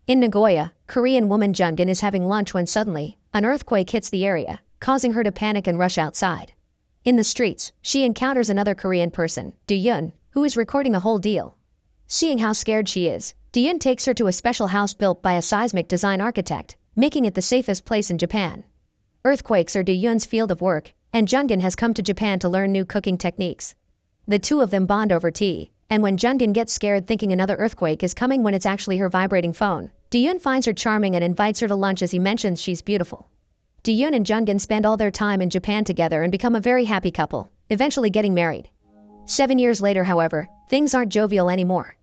In Nagoya, Korean woman Jungin is having lunch when suddenly, an earthquake hits the area, causing her to panic and rush outside. In the streets, she encounters another Korean person, Do-yoon, who is recording the whole deal. Seeing how scared she is, Do-yoon takes her to a special house built by a seismic design architect, making it the safest place in Japan. Earthquakes are Do-yoon's field of work, and Jungin has come to Japan to learn new cooking techniques. The two of them bond over tea, and when Jungin gets scared thinking another earthquake is coming when it's actually her vibrating phone, Do-yoon finds her charming and invites her to lunch as he mentions she's beautiful. Do-yoon and Jungin spend all their time in Japan together and become a very happy couple, eventually getting married. 7 years later, however, things aren't jovial anymore.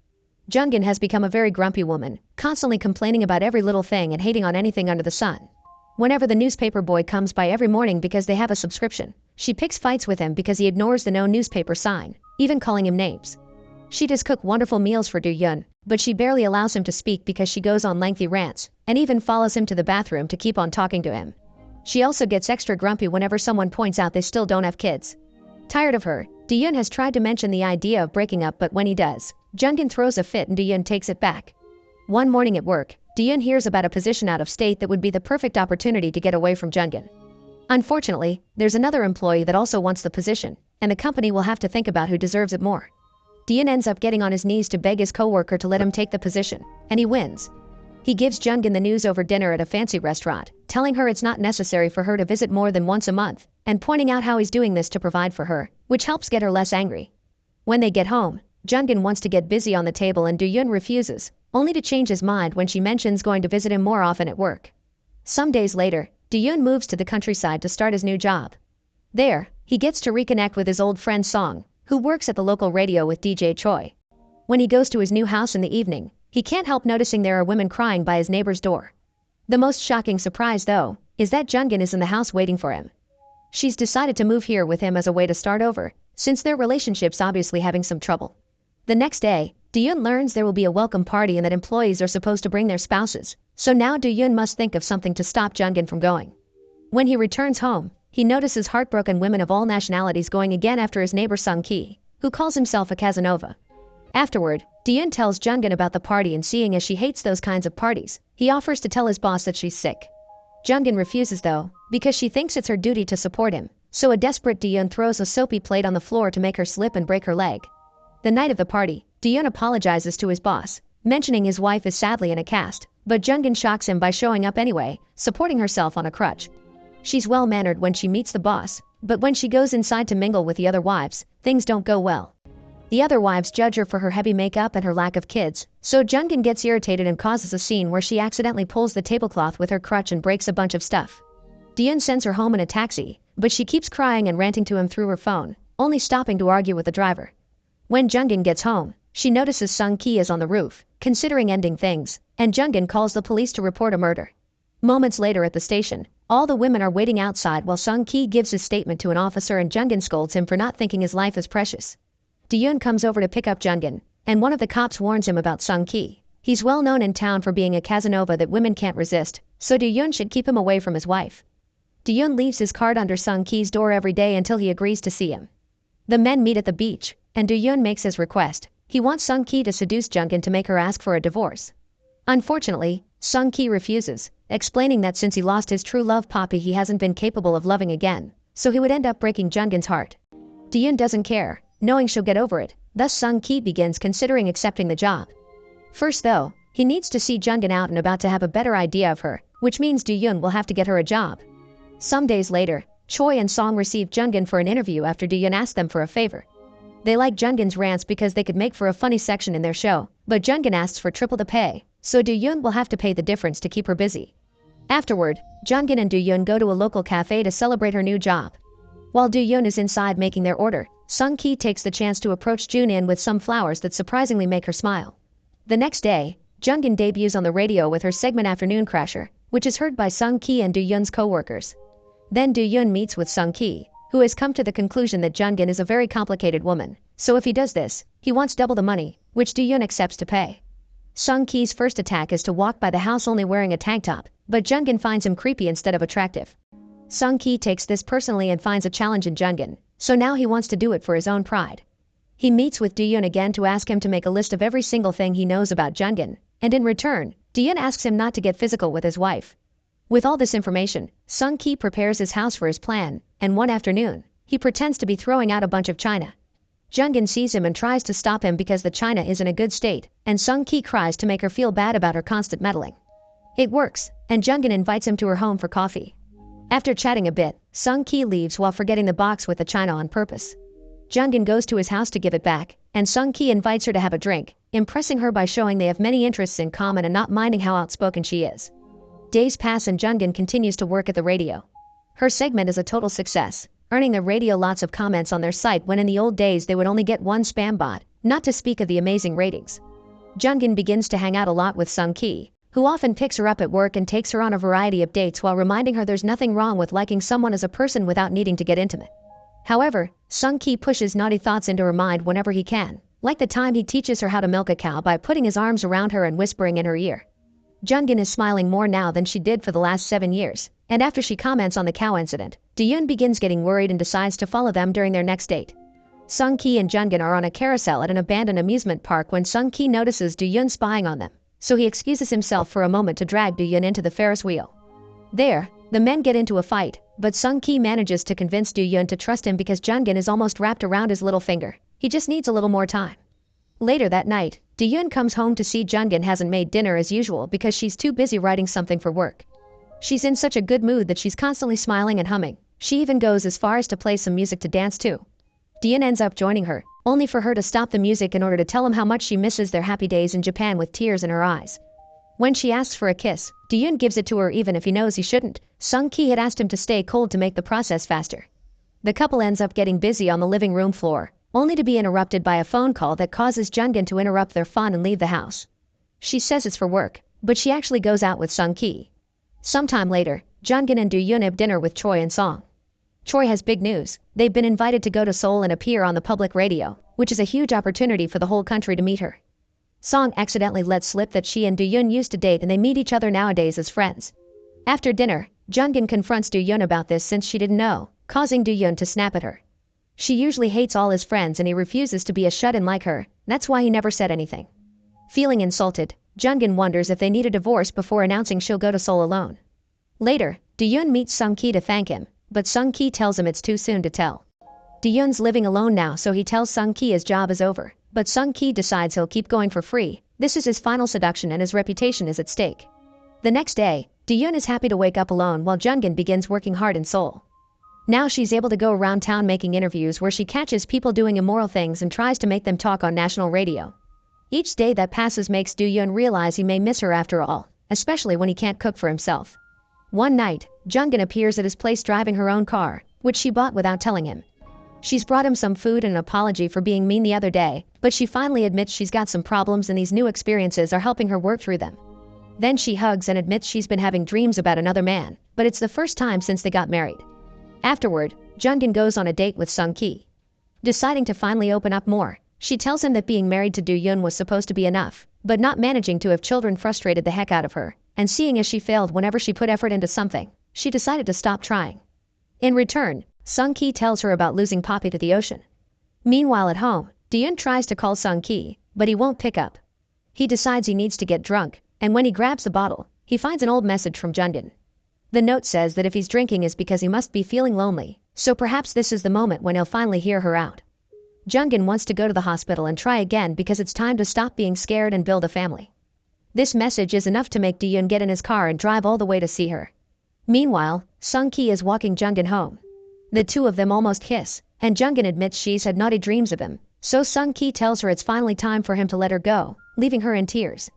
Jungin has become a very grumpy woman, constantly complaining about every little thing and hating on anything under the sun. Whenever the newspaper boy comes by every morning because they have a subscription, she picks fights with him because he ignores the no newspaper sign, even calling him names. She does cook wonderful meals for Do-yoon, but she barely allows him to speak because she goes on lengthy rants, and even follows him to the bathroom to keep on talking to him. She also gets extra grumpy whenever someone points out they still don't have kids. Tired of her, Do-yoon has tried to mention the idea of breaking up, but when he does, Jungin throws a fit and Do-yoon takes it back. One morning at work, Do-yoon hears about a position out of state that would be the perfect opportunity to get away from Jungin. Unfortunately, there's another employee that also wants the position, and the company will have to think about who deserves it more. Do-yoon ends up getting on his knees to beg his coworker to let him take the position, and he wins. He gives Jungin the news over dinner at a fancy restaurant, telling her it's not necessary for her to visit more than once a month, and pointing out how he's doing this to provide for her, which helps get her less angry. When they get home, Jungin wants to get busy on the table and Do-yoon refuses, only to change his mind when she mentions going to visit him more often at work. Some days later, Do-yoon moves to the countryside to start his new job. There, he gets to reconnect with his old friend Song, who works at the local radio with DJ Choi. When he goes to his new house in the evening, he can't help noticing there are women crying by his neighbor's door. The most shocking surprise, though, is that Jungin is in the house waiting for him. She's decided to move here with him as a way to start over, since their relationship's obviously having some trouble. The next day, Do-yoon learns there will be a welcome party and that employees are supposed to bring their spouses, so now Do-yoon must think of something to stop Jungin from going. When he returns home, he notices heartbroken women of all nationalities going again after his neighbor Sung-ki, who calls himself a Casanova. Afterward, Do-yoon tells Jungin about the party, and seeing as she hates those kinds of parties, he offers to tell his boss that she's sick. Jungin refuses though, because she thinks it's her duty to support him, so a desperate Do-yoon throws a soapy plate on the floor to make her slip and break her leg. The night of the party, Do-yoon apologizes to his boss, mentioning his wife is sadly in a cast, but Jungin shocks him by showing up anyway, supporting herself on a crutch. She's well-mannered when she meets the boss, but when she goes inside to mingle with the other wives, things don't go well. The other wives judge her for her heavy makeup and her lack of kids, so Jungin gets irritated and causes a scene where she accidentally pulls the tablecloth with her crutch and breaks a bunch of stuff. Do-yoon sends her home in a taxi, but she keeps crying and ranting to him through her phone, only stopping to argue with the driver. When Jungin gets home, she notices Sung-ki is on the roof, considering ending things, and Jungin calls the police to report a murder. Moments later at the station, all the women are waiting outside while Sung-ki gives his statement to an officer and Jungin scolds him for not thinking his life is precious. Do-yoon comes over to pick up Jungin, and one of the cops warns him about Sung-ki. He's well known in town for being a Casanova that women can't resist, so Do-yoon should keep him away from his wife. Do-yoon leaves his card under Sung-ki's door every day until he agrees to see him. The men meet at the beach, and Do-yoon makes his request. He wants Sung-ki to seduce Jungin to make her ask for a divorce. Unfortunately, Sung-ki refuses, explaining that since he lost his true love Poppy he hasn't been capable of loving again, so he would end up breaking Jungin's heart. Do-yoon doesn't care, knowing she'll get over it, thus Sung-ki begins considering accepting the job. First though, he needs to see Jungin out and about to have a better idea of her, which means Do-yoon will have to get her a job. Some days later, Choi and Song receive Jungin for an interview after Do-yoon asked them for a favor. They like Jungin's rants because they could make for a funny section in their show, but Jungin asks for triple the pay, so Do-yoon will have to pay the difference to keep her busy. Afterward, Jungin and Do-yoon go to a local cafe to celebrate her new job. While Do-yoon is inside making their order, Sung-ki takes the chance to approach Jun-in with some flowers that surprisingly make her smile. The next day, Jungin debuts on the radio with her segment Afternoon Crasher, which is heard by Sung-ki and Do-yoon's co-workers. Then Do-yoon meets with Sung-ki, who has come to the conclusion that Jungin is a very complicated woman, so if he does this, he wants double the money, which Do-yoon accepts to pay. Sung-ki's first attack is to walk by the house only wearing a tank top, but Jungin finds him creepy instead of attractive. Sung-ki takes this personally and finds a challenge in Jungin, so now he wants to do it for his own pride. He meets with Do-yoon again to ask him to make a list of every single thing he knows about Jungin, and in return, Diyun asks him not to get physical with his wife. With all this information, Sung-ki prepares his house for his plan, and one afternoon, he pretends to be throwing out a bunch of china. Jungin sees him and tries to stop him because the china is in a good state, and Sung-ki cries to make her feel bad about her constant meddling. It works, and Jungin invites him to her home for coffee. After chatting a bit, Sung-ki leaves while forgetting the box with the china on purpose. Jungin goes to his house to give it back, and Sung-ki invites her to have a drink, impressing her by showing they have many interests in common and not minding how outspoken she is. Days pass and Jungin continues to work at the radio. Her segment is a total success, earning the radio lots of comments on their site when in the old days they would only get one spam bot, not to speak of the amazing ratings. Jungin begins to hang out a lot with Sung-ki, who often picks her up at work and takes her on a variety of dates while reminding her there's nothing wrong with liking someone as a person without needing to get intimate. However, Sung-ki pushes naughty thoughts into her mind whenever he can, like the time he teaches her how to milk a cow by putting his arms around her and whispering in her ear. Jungin is smiling more now than she did for the last 7 years, and after she comments on the cow incident, Diyun begins getting worried and decides to follow them during their next date. Sung-ki and Jungin are on a carousel at an abandoned amusement park when Sung-ki notices Diyun spying on them, so he excuses himself for a moment to drag Diyun into the Ferris wheel. There, the men get into a fight, but Sung-ki manages to convince Diyun to trust him because Jungin is almost wrapped around his little finger. He just needs a little more time. Later that night, Diyun comes home to see Jungin hasn't made dinner as usual because she's too busy writing something for work. She's in such a good mood that she's constantly smiling and humming. She even goes as far as to play some music to dance to. Diyun ends up joining her, only for her to stop the music in order to tell him how much she misses their happy days in Japan with tears in her eyes. When she asks for a kiss, Diyun gives it to her even if he knows he shouldn't. Sung-ki had asked him to stay cold to make the process faster. The couple ends up getting busy on the living room floor, only to be interrupted by a phone call that causes Jungin to interrupt their fun and leave the house. She says it's for work, but she actually goes out with Sung-ki. Sometime later, Jungin and Diyun have dinner with Choi and Song. Choi has big news. They've been invited to go to Seoul and appear on the public radio, which is a huge opportunity for the whole country to meet her. Song accidentally lets slip that she and Diyun used to date and they meet each other nowadays as friends. After dinner, Jungin confronts Diyun about this since she didn't know, causing Diyun to snap at her. She usually hates all his friends and he refuses to be a shut-in like her, that's why he never said anything. Feeling insulted, Jungin wonders if they need a divorce before announcing she'll go to Seoul alone. Later, Diyun meets Sung-ki to thank him, but Sung-ki tells him it's too soon to tell. Diyun's living alone now so he tells Sung-ki his job is over, but Sung-ki decides he'll keep going for free. This is his final seduction and his reputation is at stake. The next day, Diyun is happy to wake up alone while Jungin begins working hard in Seoul. Now she's able to go around town making interviews where she catches people doing immoral things and tries to make them talk on national radio. Each day that passes makes Diyun realize he may miss her after all, especially when he can't cook for himself. One night, Jungin appears at his place driving her own car, which she bought without telling him. She's brought him some food and an apology for being mean the other day, but she finally admits she's got some problems and these new experiences are helping her work through them. Then she hugs and admits she's been having dreams about another man, but it's the first time since they got married. Afterward, Jungin goes on a date with Sung-ki. Deciding to finally open up more, she tells him that being married to Diyun was supposed to be enough, but not managing to have children frustrated the heck out of her, and seeing as she failed whenever she put effort into something, she decided to stop trying. In return, Sung-ki tells her about losing Poppy to the ocean. Meanwhile at home, Diyun tries to call Sung-ki, but he won't pick up. He decides he needs to get drunk, and when he grabs the bottle, he finds an old message from Jungin. The note says that if he's drinking is because he must be feeling lonely, so perhaps this is the moment when he'll finally hear her out. Jungin wants to go to the hospital and try again because it's time to stop being scared and build a family. This message is enough to make Diyun get in his car and drive all the way to see her. Meanwhile, Sung-ki is walking Jungin home. The two of them almost kiss, and Jungin admits she's had naughty dreams of him, so Sung-ki tells her it's finally time for him to let her go, leaving her in tears.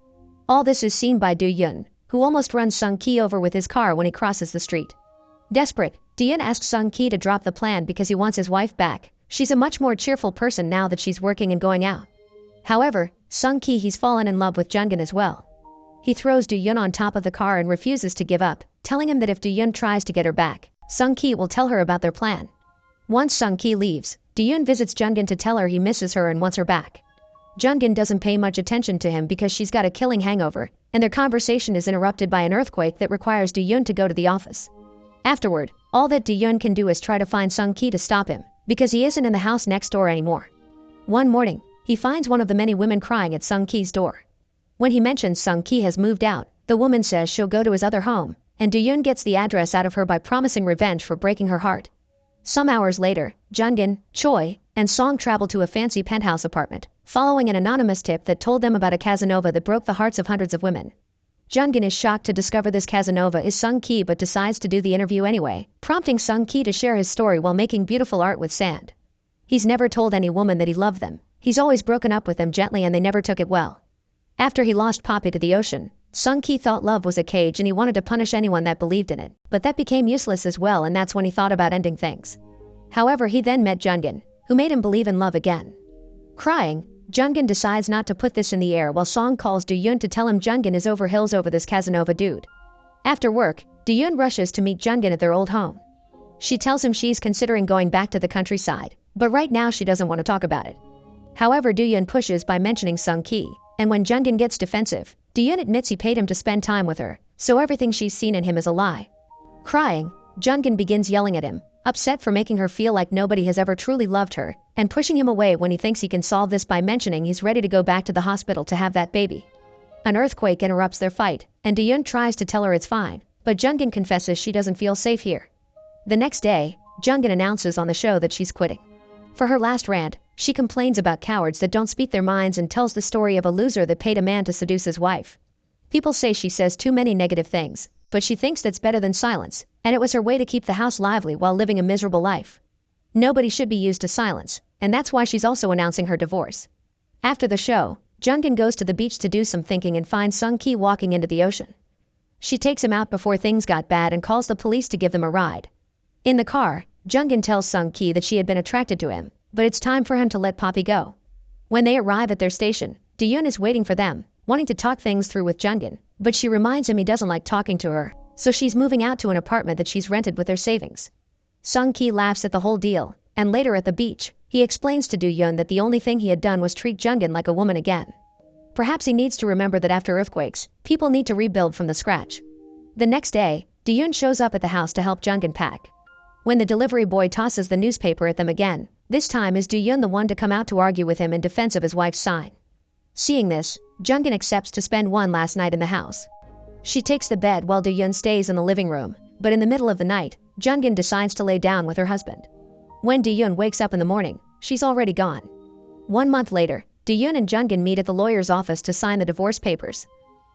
All this is seen by Diyun, who almost runs Sung-ki over with his car when he crosses the street. Desperate, Diyun asks Sung-ki to drop the plan because he wants his wife back. She's a much more cheerful person now that she's working and going out. However, Sung-ki he's fallen in love with Jungin as well. He throws Diyun on top of the car and refuses to give up, telling him that if Diyun tries to get her back, Sung-ki will tell her about their plan. Once Sung-ki leaves, Diyun visits Jungin to tell her he misses her and wants her back. Jungin doesn't pay much attention to him because she's got a killing hangover, and their conversation is interrupted by an earthquake that requires Diyun to go to the office. Afterward, all that Diyun can do is try to find Sung-ki to stop him, because he isn't in the house next door anymore. One morning, he finds one of the many women crying at Sung-ki's door. When he mentions Sung Ki has moved out, the woman says she'll go to his other home, and Do-yoon gets the address out of her by promising revenge for breaking her heart. Some hours later, Jungin, Choi, and Song travel to a fancy penthouse apartment, following an anonymous tip that told them about a Casanova that broke the hearts of hundreds of women. Jungin is shocked to discover this Casanova is Sung Ki but decides to do the interview anyway, prompting Sung Ki to share his story while making beautiful art with sand. He's never told any woman that he loved them. He's always broken up with them gently and they never took it well. After he lost Poppy to the ocean, Sung Ki thought love was a cage and he wanted to punish anyone that believed in it, but that became useless as well, and that's when he thought about ending things. However, he then met Jungin, who made him believe in love again. Crying, Jungin decides not to put this in the air while Song calls Do-yoon to tell him Jungin is over hills over this Casanova dude. After work, Do-yoon rushes to meet Jungin at their old home. She tells him she's considering going back to the countryside, but right now she doesn't want to talk about it. However, Do-yoon pushes by mentioning Sung Ki, and when Jungin gets defensive, Do-yoon admits he paid him to spend time with her, so everything she's seen in him is a lie. Crying, Jungin begins yelling at him, upset for making her feel like nobody has ever truly loved her, and pushing him away when he thinks he can solve this by mentioning he's ready to go back to the hospital to have that baby. An earthquake interrupts their fight, and Do-yoon tries to tell her it's fine, but Jungin confesses she doesn't feel safe here. The next day, Jungin announces on the show that she's quitting. For her last rant, she complains about cowards that don't speak their minds and tells the story of a loser that paid a man to seduce his wife. People say she says too many negative things, but she thinks that's better than silence, and it was her way to keep the house lively while living a miserable life. Nobody should be used to silence, and that's why she's also announcing her divorce. After the show, Jungin goes to the beach to do some thinking and finds Sung Ki walking into the ocean. She takes him out before things got bad and calls the police to give them a ride. In the car, Jungin tells Sung Ki that she had been attracted to him, but it's time for him to let Poppy go. When they arrive at their station, Do-yoon is waiting for them, wanting to talk things through with Jungin, but she reminds him he doesn't like talking to her, so she's moving out to an apartment that she's rented with their savings. Sung Ki laughs at the whole deal, and later at the beach, he explains to Do-yoon that the only thing he had done was treat Jungin like a woman again. Perhaps he needs to remember that after earthquakes, people need to rebuild from the scratch. The next day, Do-yoon shows up at the house to help Jungin pack. When the delivery boy tosses the newspaper at them again, this time is Do-yoon the one to come out to argue with him in defense of his wife's sign. Seeing this, Jungin accepts to spend one last night in the house. She takes the bed while Do-yoon stays in the living room, but in the middle of the night, Jungin decides to lay down with her husband. When Do-yoon wakes up in the morning, she's already gone. 1 month later, Do-yoon and Jungin meet at the lawyer's office to sign the divorce papers.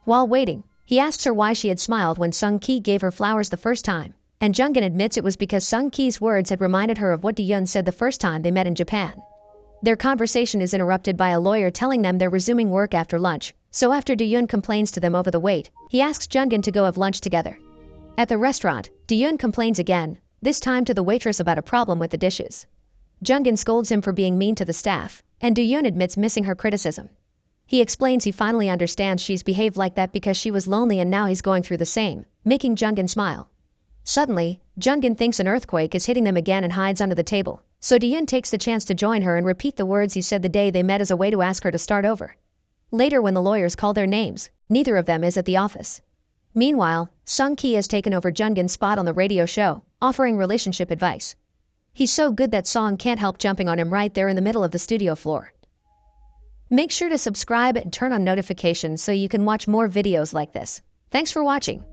While waiting, he asks her why she had smiled when Sung Ki gave her flowers the first time, and Jungin admits it was because Sung Ki's words had reminded her of what Do-yoon said the first time they met in Japan. Their conversation is interrupted by a lawyer telling them they're resuming work after lunch, so after Do-yoon complains to them over the wait, he asks Jungin to go have lunch together. At the restaurant, Do-yoon complains again, this time to the waitress about a problem with the dishes. Jungin scolds him for being mean to the staff, and Do-yoon admits missing her criticism. He explains he finally understands she's behaved like that because she was lonely and now he's going through the same, making Jungin smile. Suddenly, Jungin thinks an earthquake is hitting them again and hides under the table, so Do-yoon takes the chance to join her and repeat the words he said the day they met as a way to ask her to start over. Later, when the lawyers call their names, neither of them is at the office. Meanwhile, Sung Ki has taken over Jungin's spot on the radio show, offering relationship advice. He's so good that Song can't help jumping on him right there in the middle of the studio floor. Make sure to subscribe and turn on notifications so you can watch more videos like this. Thanks for watching.